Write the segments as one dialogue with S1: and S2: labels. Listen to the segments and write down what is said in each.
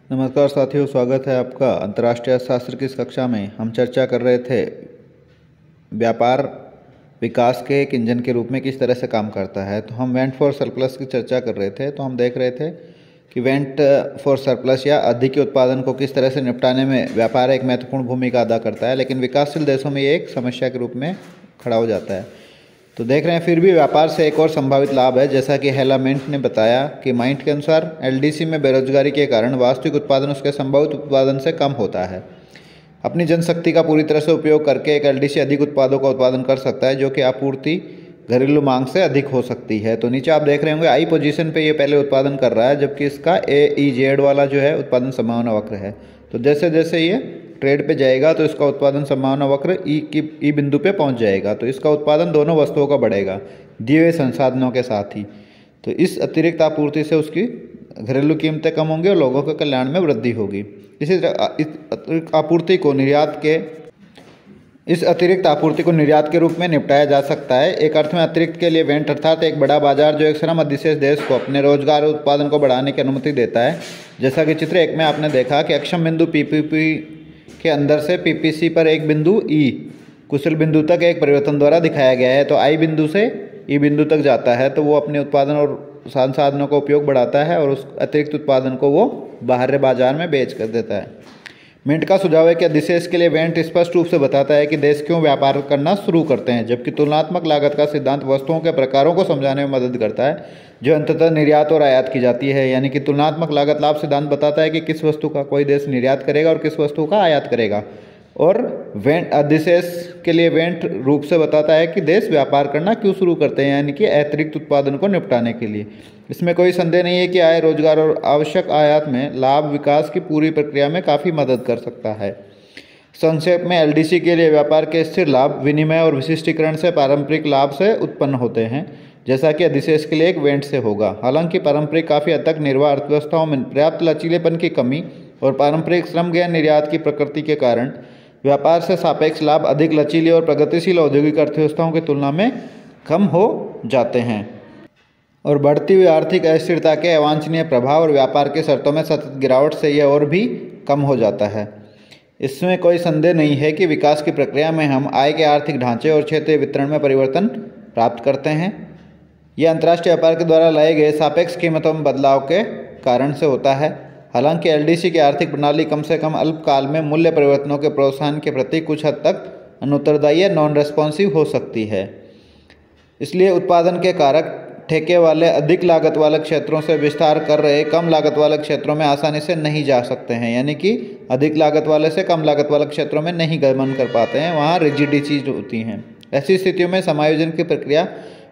S1: नमस्कार साथियों, स्वागत है आपका। अंतर्राष्ट्रीय अर्थशास्त्र की इस कक्षा में हम चर्चा कर रहे थे व्यापार विकास के एक इंजन के रूप में किस तरह से काम करता है। तो हम वेंट फॉर सरप्लस की चर्चा कर रहे थे। तो हम देख रहे थे कि वेंट फॉर सरप्लस या अधिक के उत्पादन को किस तरह से निपटाने में व्यापार एक महत्वपूर्ण भूमिका अदा करता है, लेकिन विकासशील देशों में ये एक समस्या के रूप में खड़ा हो जाता है। तो देख रहे हैं फिर भी व्यापार से एक और संभावित लाभ है, जैसा कि हेला मिंट ने बताया कि माइंट के अनुसार एलडीसी में बेरोजगारी के कारण वास्तविक उत्पादन उसके संभावित उत्पादन से कम होता है। अपनी जनशक्ति का पूरी तरह से उपयोग करके एक एलडीसी अधिक उत्पादों का उत्पादन कर सकता है, जो कि आपूर्ति घरेलू मांग से अधिक हो सकती है। तो नीचे आप देख रहे होंगे आई पोजीशन पे ये पहले उत्पादन कर रहा है, जबकि इसका AEZ वाला जो है उत्पादन संभावना वक्र है। तो जैसे जैसे ये ट्रेड पे जाएगा तो इसका उत्पादन संभावना वक्र ई बिंदु पे पहुंच जाएगा। तो इसका उत्पादन दोनों वस्तुओं का बढ़ेगा दिए हुए संसाधनों के साथ ही। तो इस अतिरिक्त आपूर्ति से उसकी घरेलू कीमतें कम होंगी और लोगों के कल्याण में वृद्धि होगी। इस अतिरिक्त आपूर्ति को निर्यात के रूप में निपटाया जा सकता है। एक अर्थ में अतिरिक्त के लिए वेंट अर्थात एक बड़ा बाजार जो एक श्रम अधिशेष देश को अपने रोजगार और उत्पादन को बढ़ाने की अनुमति देता है। जैसा कि चित्र 1 में आपने देखा कि अक्षम बिंदु पीपीपी के अंदर से पीपीसी पर एक बिंदु ई कुशल बिंदु तक एक परिवर्तन द्वारा दिखाया गया है। तो आई बिंदु से ई बिंदु तक जाता है तो वो अपने उत्पादन और संसाधनों का उपयोग बढ़ाता है और उस अतिरिक्त उत्पादन को वो बाहरी बाजार में बेच कर देता है। मिंट का सुझाव है कि अधिशेष के लिए वेंट स्पष्ट रूप से बताता है कि देश क्यों व्यापार करना शुरू करते हैं, जबकि तुलनात्मक लागत का सिद्धांत वस्तुओं के प्रकारों को समझाने में मदद करता है जो अंततः निर्यात और आयात की जाती है। यानी कि तुलनात्मक लागत लाभ सिद्धांत बताता है कि किस वस्तु का कोई देश निर्यात करेगा और किस वस्तु का आयात करेगा, और वेंट अधिशेष के लिए वेंट रूप से बताता है कि देश व्यापार करना क्यों शुरू करते हैं, यानी कि अतिरिक्त उत्पादन को निपटाने के लिए। इसमें कोई संदेह नहीं है कि आय, रोजगार और आवश्यक आयात में लाभ विकास की पूरी प्रक्रिया में काफ़ी मदद कर सकता है। संक्षेप में एलडीसी के लिए व्यापार के स्थिर लाभ विनिमय और विशिष्टीकरण से पारंपरिक लाभ से उत्पन्न होते हैं, जैसा कि अधिशेष के लिए एक वेंट से होगा। हालांकि पारंपरिक काफ़ी हद तक निर्वाह अर्थव्यवस्थाओं में पर्याप्त लचीलेपन की कमी और पारंपरिक श्रम ज्ञान निर्यात की प्रकृति के कारण व्यापार से सापेक्ष लाभ अधिक लचीली और प्रगतिशील औद्योगिक अर्थव्यवस्थाओं की तुलना में कम हो जाते हैं, और बढ़ती हुई आर्थिक अस्थिरता के अवांछनीय प्रभाव और व्यापार के शर्तों में सतत गिरावट से यह और भी कम हो जाता है। इसमें कोई संदेह नहीं है कि विकास की प्रक्रिया में हम आय के आर्थिक ढांचे और क्षेत्रीय वितरण में परिवर्तन प्राप्त करते हैं। यह अंतर्राष्ट्रीय व्यापार के द्वारा लाए गए सापेक्ष कीमतों में बदलाव के कारण से होता है। हालांकि एलडीसी की आर्थिक प्रणाली कम से कम अल्पकाल में मूल्य परिवर्तनों के प्रोत्साहन के प्रति कुछ हद तक अनुत्तरदायी या नॉन रेस्पॉन्सिव हो सकती है। इसलिए उत्पादन के कारक ठेके वाले अधिक लागत वाले क्षेत्रों से विस्तार कर रहे कम लागत वाले क्षेत्रों में आसानी से नहीं जा सकते हैं, यानी कि अधिक लागत वाले से कम लागत वाले क्षेत्रों में नहीं गमन कर पाते हैं, वहाँ रिजिडिटीज होती हैं। ऐसी स्थितियों में समायोजन की प्रक्रिया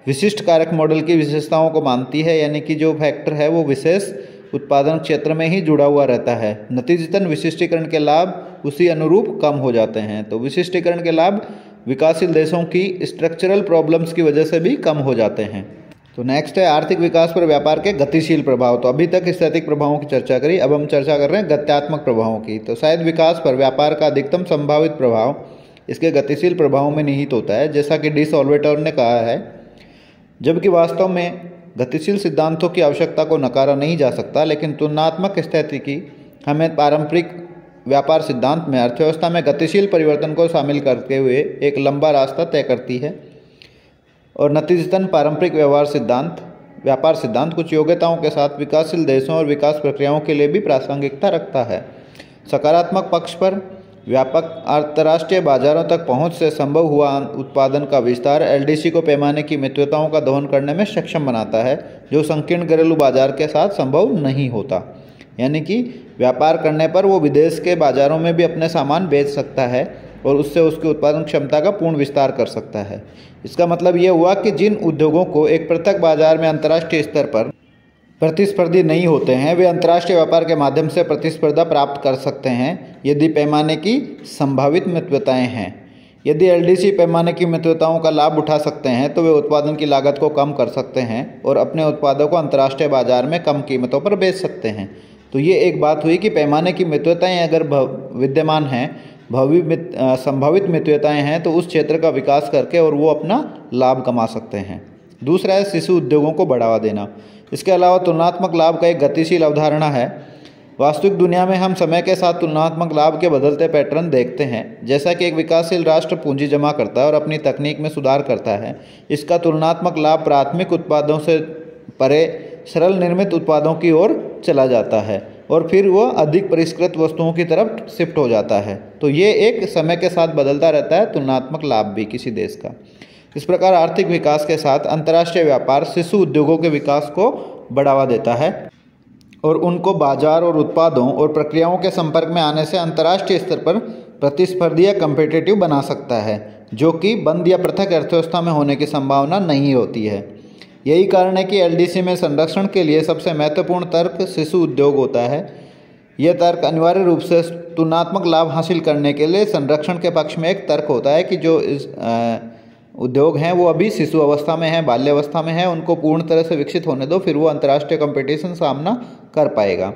S1: विशिष्ट कारक मॉडल की विशेषताओं को मानती है, यानी कि जो फैक्टर है वो विशेष उत्पादन क्षेत्र में ही जुड़ा हुआ रहता है। नतीजतन विशिष्टीकरण के लाभ उसी अनुरूप कम हो जाते हैं। तो विशिष्टीकरण के लाभ विकासशील देशों की स्ट्रक्चरल प्रॉब्लम्स की वजह से भी कम हो जाते हैं। तो नेक्स्ट है आर्थिक विकास पर व्यापार के गतिशील प्रभाव। तो अभी तक स्थैतिक प्रभावों की चर्चा करी, अब हम चर्चा कर रहे हैं गत्यात्मक प्रभावों की। तो शायद विकास पर व्यापार का अधिकतम संभावित प्रभाव इसके गतिशील प्रभावों में निहित होता है, जैसा कि डी सॉल्वेटर ने कहा है। जबकि वास्तव में गतिशील सिद्धांतों की आवश्यकता को नकारा नहीं जा सकता, लेकिन तुलनात्मक स्थितिकी हमें पारंपरिक व्यापार सिद्धांत में अर्थव्यवस्था में गतिशील परिवर्तन को शामिल करते हुए एक लंबा रास्ता तय करती है, और नतीजतन पारंपरिक व्यापार सिद्धांत कुछ योग्यताओं के साथ विकासशील देशों और विकास प्रक्रियाओं के लिए भी प्रासंगिकता रखता है। सकारात्मक पक्ष पर व्यापक अंतर्राष्ट्रीय बाजारों तक पहुंच से संभव हुआ उत्पादन का विस्तार एलडीसी को पैमाने की मितव्यताओं का दोहन करने में सक्षम बनाता है, जो संकीर्ण घरेलू बाजार के साथ संभव नहीं होता। यानी कि व्यापार करने पर वो विदेश के बाजारों में भी अपने सामान बेच सकता है और उससे उसकी उत्पादन क्षमता का पूर्ण विस्तार कर सकता है। इसका मतलब ये हुआ कि जिन उद्योगों को एक पृथक बाजार में अंतर्राष्ट्रीय स्तर पर प्रतिस्पर्धी नहीं होते हैं, वे अंतर्राष्ट्रीय व्यापार के माध्यम से प्रतिस्पर्धा प्राप्त कर सकते हैं यदि पैमाने की संभावित मितव्यताएं हैं। यदि एलडीसी पैमाने की मितव्यताओं का लाभ उठा सकते हैं तो वे उत्पादन की लागत को कम कर सकते हैं और अपने उत्पादों को अंतर्राष्ट्रीय बाजार में कम कीमतों पर बेच सकते हैं। तो ये एक बात हुई कि पैमाने की मितव्यताएं अगर विद्यमान हैं, संभावित मितव्यताएं हैं, तो उस क्षेत्र का विकास करके और वो अपना लाभ कमा सकते हैं। दूसरा है शिशु उद्योगों को बढ़ावा देना। इसके अलावा तुलनात्मक लाभ का एक गतिशील अवधारणा है वास्तविक दुनिया में हम समय के साथ तुलनात्मक लाभ के बदलते पैटर्न देखते हैं। जैसा कि एक विकासशील राष्ट्र पूंजी जमा करता है और अपनी तकनीक में सुधार करता है, इसका तुलनात्मक लाभ प्राथमिक उत्पादों से परे सरल निर्मित उत्पादों की ओर चला जाता है और फिर वह अधिक परिष्कृत वस्तुओं की तरफ शिफ्ट हो जाता है। तो ये एक समय के साथ बदलता रहता है तुलनात्मक लाभ भी किसी देश का। इस प्रकार आर्थिक विकास के साथ अंतर्राष्ट्रीय व्यापार शिशु उद्योगों के विकास को बढ़ावा देता है और उनको बाजार और उत्पादों और प्रक्रियाओं के संपर्क में आने से अंतर्राष्ट्रीय स्तर पर प्रतिस्पर्धी या कम्पिटिटिव बना सकता है, जो कि बंद या पृथक अर्थव्यवस्था में होने की संभावना नहीं होती है। यही कारण है कि एलडीसी में संरक्षण के लिए सबसे महत्वपूर्ण तर्क शिशु उद्योग होता है। यह तर्क अनिवार्य रूप से तुलनात्मक लाभ हासिल करने के लिए संरक्षण के पक्ष में एक तर्क होता है कि जो इस उद्योग हैं वो अभी शिशु अवस्था में हैं, बाल्यावस्था में हैं, उनको पूर्ण तरह से विकसित होने दो, फिर वो अंतर्राष्ट्रीय कंपटीशन सामना कर पाएगा।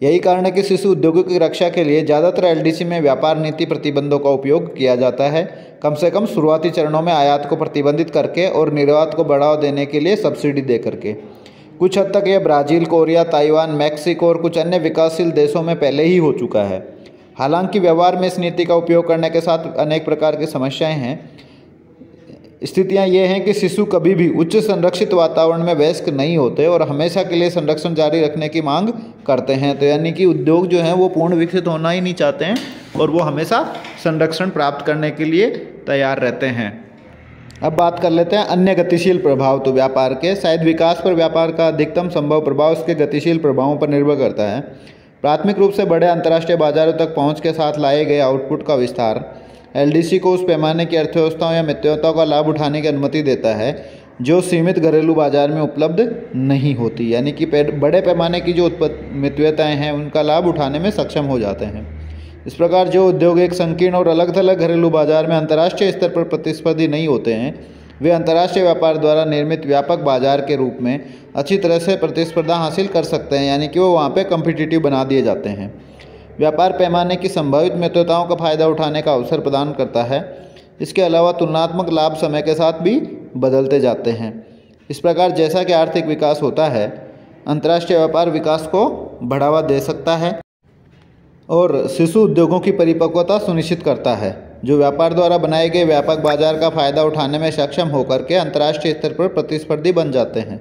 S1: यही कारण है कि शिशु उद्योगों की रक्षा के लिए ज़्यादातर एलडीसी में व्यापार नीति प्रतिबंधों का उपयोग किया जाता है, कम से कम शुरुआती चरणों में आयात को प्रतिबंधित करके और निर्यात को बढ़ावा देने के लिए सब्सिडी दे करके। कुछ हद तक यह ब्राज़ील, कोरिया, ताइवान, मैक्सिको और कुछ अन्य विकासशील देशों में पहले ही हो चुका है। हालांकि व्यवहार में इस नीति का उपयोग करने के साथ अनेक प्रकार की समस्याएं हैं। स्थितियां ये हैं कि शिशु कभी भी उच्च संरक्षित वातावरण में वयस्क नहीं होते और हमेशा के लिए संरक्षण जारी रखने की मांग करते हैं। तो यानी कि उद्योग जो हैं वो पूर्ण विकसित होना ही नहीं चाहते हैं और वो हमेशा संरक्षण प्राप्त करने के लिए तैयार रहते हैं। अब बात कर लेते हैं अन्य गतिशील प्रभाव तो व्यापार के। शायद विकास पर व्यापार का अधिकतम संभव प्रभाव उसके गतिशील प्रभावों पर निर्भर करता है। प्राथमिक रूप से बड़े अंतर्राष्ट्रीय बाजारों तक पहुँच के साथ लाए गए आउटपुट का विस्तार एलडीसी को उस पैमाने की अर्थव्यवस्थाओं या मितव्यताओं का लाभ उठाने की अनुमति देता है जो सीमित घरेलू बाजार में उपलब्ध नहीं होती। यानी कि बड़े पैमाने की जो मितव्यताएं हैं उनका लाभ उठाने में सक्षम हो जाते हैं। इस प्रकार जो उद्योग एक संकीर्ण और अलग थलग घरेलू बाजार में अंतर्राष्ट्रीय स्तर पर प्रतिस्पर्धी नहीं होते हैं, वे अंतर्राष्ट्रीय व्यापार द्वारा निर्मित व्यापक बाजार के रूप में अच्छी तरह से प्रतिस्पर्धा हासिल कर सकते हैं। यानी कि वो वहाँ पर कम्पिटिटिव बना दिए जाते हैं। व्यापार पैमाने की संभावित मितव्यताओं का फायदा उठाने का अवसर प्रदान करता है। इसके अलावा तुलनात्मक लाभ समय के साथ भी बदलते जाते हैं। इस प्रकार जैसा कि आर्थिक विकास होता है, अंतर्राष्ट्रीय व्यापार विकास को बढ़ावा दे सकता है और शिशु उद्योगों की परिपक्वता सुनिश्चित करता है, जो व्यापार द्वारा बनाए गए व्यापक बाजार का फायदा उठाने में सक्षम होकर के अंतर्राष्ट्रीय स्तर पर प्रतिस्पर्धी बन जाते हैं।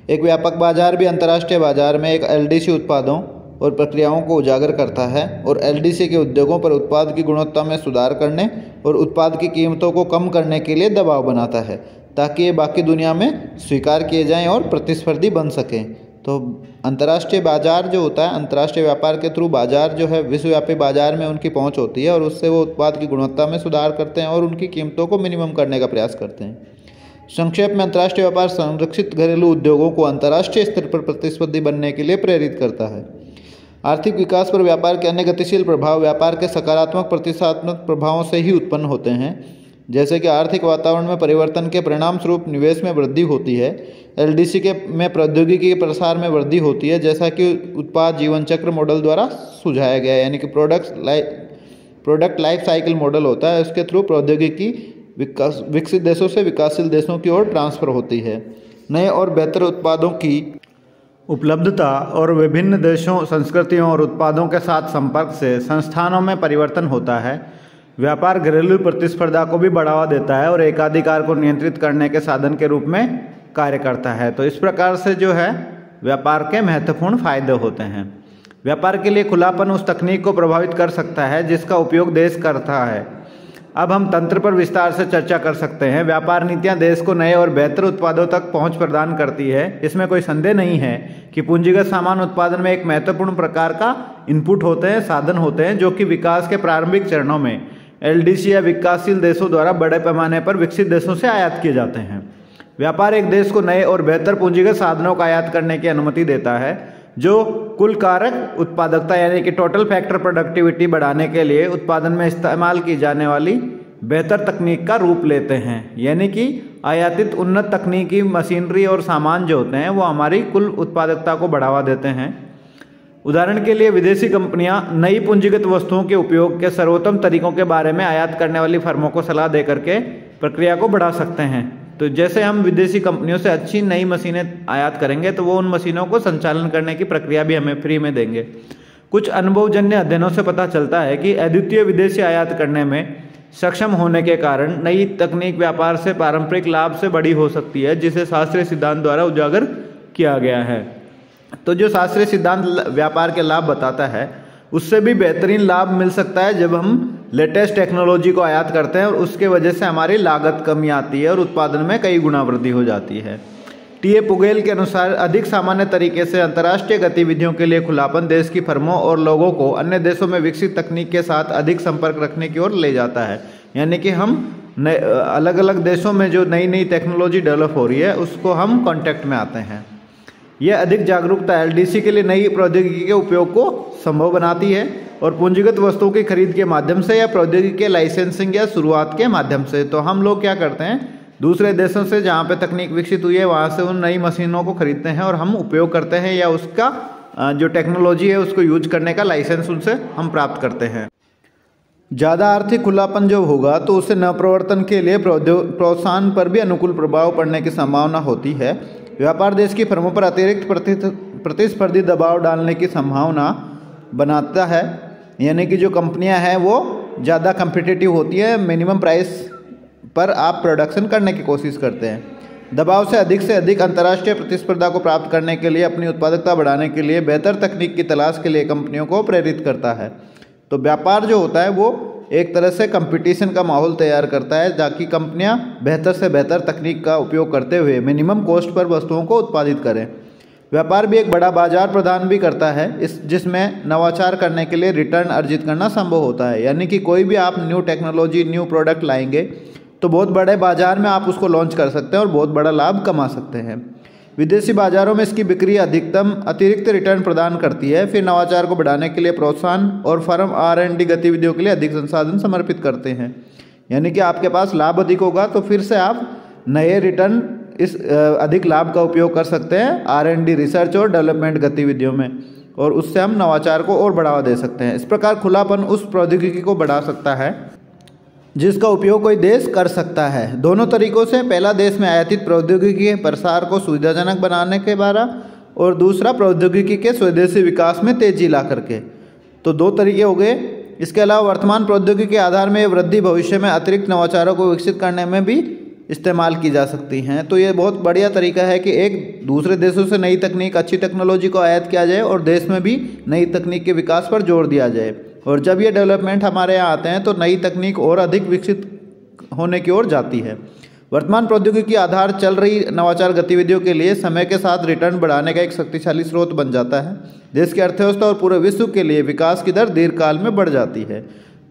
S1: एक व्यापक बाजार भी अंतर्राष्ट्रीय बाजार में एक एलडीसी उत्पादों और प्रक्रियाओं को उजागर करता है और एलडीसी के उद्योगों पर उत्पाद की गुणवत्ता में सुधार करने और उत्पाद की कीमतों को कम करने के लिए दबाव बनाता है, ताकि ये बाकी दुनिया में स्वीकार किए जाएं और प्रतिस्पर्धी बन सकें। तो अंतर्राष्ट्रीय बाजार जो होता है, अंतर्राष्ट्रीय व्यापार के थ्रू बाजार जो है विश्वव्यापी बाजार में उनकी पहुंच होती है और उससे वो उत्पाद की गुणवत्ता में सुधार करते हैं और उनकी कीमतों को मिनिमम करने का प्रयास करते हैं। संक्षेप में अंतर्राष्ट्रीय व्यापार संरक्षित घरेलू उद्योगों को अंतर्राष्ट्रीय स्तर पर प्रतिस्पर्धी बनने के लिए प्रेरित करता है। आर्थिक विकास पर व्यापार के अन्य गतिशील प्रभाव व्यापार के सकारात्मक प्रतिष्ठात्मक प्रभावों से ही उत्पन्न होते हैं, जैसे कि आर्थिक वातावरण में परिवर्तन के परिणाम स्वरूप निवेश में वृद्धि होती है। एलडीसी में प्रौद्योगिकी के प्रसार में वृद्धि होती है, जैसा कि उत्पाद जीवन चक्र मॉडल द्वारा सुझाया गया है। यानी कि प्रोडक्ट लाइफ साइकिल मॉडल होता है, उसके थ्रू प्रौद्योगिकी विकसित देशों से विकासशील देशों की ओर ट्रांसफर होती है। नए और बेहतर उत्पादों की उपलब्धता और विभिन्न देशों, संस्कृतियों और उत्पादों के साथ संपर्क से संस्थानों में परिवर्तन होता है। व्यापार घरेलू प्रतिस्पर्धा को भी बढ़ावा देता है और एकाधिकार को नियंत्रित करने के साधन के रूप में कार्य करता है। तो इस प्रकार से जो है व्यापार के महत्वपूर्ण फायदे होते हैं। व्यापार के लिए खुलापन उस तकनीक को प्रभावित कर सकता है जिसका उपयोग देश करता है। अब हम तंत्र पर विस्तार से चर्चा कर सकते हैं। व्यापार नीतियां देश को नए और बेहतर उत्पादों तक पहुंच प्रदान करती है। इसमें कोई संदेह नहीं है कि पूंजीगत सामान उत्पादन में एक महत्वपूर्ण प्रकार का इनपुट होते हैं, साधन होते हैं, जो कि विकास के प्रारंभिक चरणों में एलडीसी या विकासशील देशों द्वारा बड़े पैमाने पर विकसित देशों से आयात किए जाते हैं। व्यापार एक देश को नए और बेहतर पूंजीगत साधनों का आयात करने की अनुमति देता है, जो कुल कारक उत्पादकता यानी कि टोटल फैक्टर प्रोडक्टिविटी बढ़ाने के लिए उत्पादन में इस्तेमाल की जाने वाली बेहतर तकनीक का रूप लेते हैं। यानी कि आयातित उन्नत तकनीकी मशीनरी और सामान जो होते हैं वो हमारी कुल उत्पादकता को बढ़ावा देते हैं। उदाहरण के लिए विदेशी कंपनियां नई पूंजीगत वस्तुओं के उपयोग के सर्वोत्तम तरीकों के बारे में आयात करने वाली फर्मों को सलाह दे करके प्रक्रिया को बढ़ा सकते हैं। तो जैसे हम विदेशी कंपनियों से अच्छी नई मशीनें आयात करेंगे तो वो उन मशीनों को संचालन करने की प्रक्रिया भी हमें फ्री में देंगे। कुछ अनुभवजन्य अध्ययनों से पता चलता है कि अद्वितीय विदेशी आयात करने में सक्षम होने के कारण नई तकनीक व्यापार से पारंपरिक लाभ से बड़ी हो सकती है, जिसे शास्त्रीय सिद्धांत द्वारा उजागर किया गया है। तो जो शास्त्रीय सिद्धांत व्यापार के लाभ बताता है उससे भी बेहतरीन लाभ मिल सकता है जब हम लेटेस्ट टेक्नोलॉजी को आयात करते हैं और उसके वजह से हमारी लागत कमी आती है और उत्पादन में कई गुना वृद्धि हो जाती है। टी.ए. पुगेल के अनुसार अधिक सामान्य तरीके से अंतर्राष्ट्रीय गतिविधियों के लिए खुलापन देश की फर्मों और लोगों को अन्य देशों में विकसित तकनीक के साथ अधिक संपर्क रखने की ओर ले जाता है। यानी कि हम अलग अलग देशों में जो नई नई टेक्नोलॉजी डेवलप हो रही है उसको हम कांटेक्ट में आते हैं। यह अधिक जागरूकता एलडीसी के लिए नई प्रौद्योगिकी के उपयोग को संभव बनाती है और पूंजीगत वस्तुओं की खरीद के माध्यम से या प्रौद्योगिकी के लाइसेंसिंग या शुरुआत के माध्यम से। तो हम लोग क्या करते हैं, दूसरे देशों से जहाँ पे तकनीक विकसित हुई है वहाँ से उन नई मशीनों को खरीदते हैं और हम उपयोग करते हैं या उसका जो टेक्नोलॉजी है उसको यूज करने का लाइसेंस उनसे हम प्राप्त करते हैं। ज़्यादा आर्थिक खुलापन जब होगा तो उससे नवप्रवर्तन के लिए प्रोत्साहन पर भी अनुकूल प्रभाव पड़ने की संभावना होती है। व्यापार देश की फर्मों पर अतिरिक्त प्रतिस्पर्धी दबाव डालने की संभावना बनाता है, यानी कि जो कंपनियां हैं वो ज़्यादा कम्पिटिटिव होती है, मिनिमम प्राइस पर आप प्रोडक्शन करने की कोशिश करते हैं। दबाव से अधिक अंतर्राष्ट्रीय प्रतिस्पर्धा को प्राप्त करने के लिए अपनी उत्पादकता बढ़ाने के लिए बेहतर तकनीक की तलाश के लिए कंपनियों को प्रेरित करता है। तो व्यापार जो होता है वो एक तरह से कंपटीशन का माहौल तैयार करता है ताकि कंपनियां बेहतर से बेहतर तकनीक का उपयोग करते हुए मिनिमम कॉस्ट पर वस्तुओं को उत्पादित करें। व्यापार भी एक बड़ा बाजार प्रदान भी करता है जिसमें नवाचार करने के लिए रिटर्न अर्जित करना संभव होता है। यानी कि कोई भी आप न्यू टेक्नोलॉजी न्यू प्रोडक्ट लाएंगे तो बहुत बड़े बाजार में आप उसको लॉन्च कर सकते हैं और बहुत बड़ा लाभ कमा सकते हैं। विदेशी बाजारों में इसकी बिक्री अधिकतम अतिरिक्त रिटर्न प्रदान करती है। फिर नवाचार को बढ़ाने के लिए प्रोत्साहन और फर्म R&D गतिविधियों के लिए अधिक संसाधन समर्पित करते हैं। यानी कि आपके पास लाभ अधिक होगा तो फिर से आप नए रिटर्न इस अधिक लाभ का उपयोग कर सकते हैं R&D रिसर्च और डेवलपमेंट गतिविधियों में, और उससे हम नवाचार को और बढ़ावा दे सकते हैं। इस प्रकार खुलापन उस प्रौद्योगिकी को बढ़ा सकता है जिसका उपयोग कोई देश कर सकता है। दोनों तरीकों से, पहला देश में आयातित प्रौद्योगिकी के प्रसार को सुविधाजनक बनाने के द्वारा और दूसरा प्रौद्योगिकी के स्वदेशी विकास में तेजी ला करके। तो दो तरीके हो गए। इसके अलावा वर्तमान प्रौद्योगिकी के आधार में वृद्धि भविष्य में अतिरिक्त नवाचारों को विकसित करने में भी इस्तेमाल की जा सकती हैं। तो ये बहुत बढ़िया तरीका है कि एक दूसरे देशों से नई तकनीक, अच्छी टेक्नोलॉजी को आयात किया जाए और देश में भी नई तकनीक के विकास पर जोर दिया जाए। और जब ये डेवलपमेंट हमारे यहाँ आते हैं तो नई तकनीक और अधिक विकसित होने की ओर जाती है। वर्तमान प्रौद्योगिकी आधार चल रही नवाचार गतिविधियों के लिए समय के साथ रिटर्न बढ़ाने का एक शक्तिशाली स्रोत बन जाता है। देश की अर्थव्यवस्था और पूरे विश्व के लिए विकास की दर दीर्घकाल में बढ़ जाती है।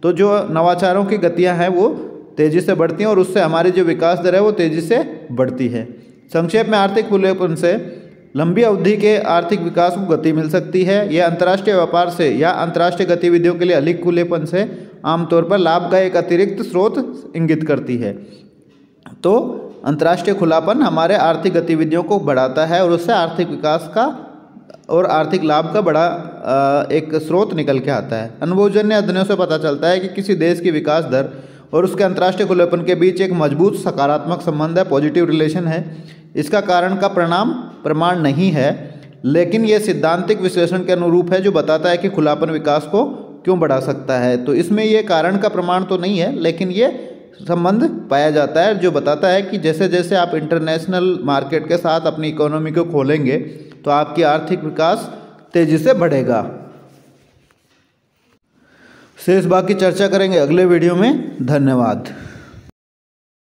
S1: तो जो नवाचारों की गतियाँ हैं वो तेज़ी से बढ़ती हैं और उससे हमारी जो विकास दर है वो तेज़ी से बढ़ती है। संक्षेप में, आर्थिक खुलेपन से लंबी अवधि के आर्थिक विकास को गति मिल सकती है। यह अंतर्राष्ट्रीय व्यापार से या अंतर्राष्ट्रीय गतिविधियों के लिए अधिक खुलेपन से आमतौर पर लाभ का एक अतिरिक्त स्रोत इंगित करती है। तो अंतर्राष्ट्रीय खुलापन हमारे आर्थिक गतिविधियों को बढ़ाता है और उससे आर्थिक विकास का और आर्थिक लाभ का बड़ा एक स्रोत निकल के आता है। अनुभवजन्य अध्ययनों से पता चलता है कि किसी देश की विकास दर और उसके अंतर्राष्ट्रीय खुलेपन के बीच एक मजबूत सकारात्मक संबंध है, पॉजिटिव रिलेशन है। इसका कारण का प्रमाण नहीं है, लेकिन यह सिद्धांतिक विश्लेषण के अनुरूप है जो बताता है कि खुलापन विकास को क्यों बढ़ा सकता है। तो इसमें यह कारण का प्रमाण तो नहीं है, लेकिन ये संबंध पाया जाता है जो बताता है कि जैसे जैसे आप इंटरनेशनल मार्केट के साथ अपनी इकोनॉमी को खोलेंगे तो आपकी आर्थिक विकास तेजी से बढ़ेगा। शेष बाकी चर्चा करेंगे अगले वीडियो में। धन्यवाद।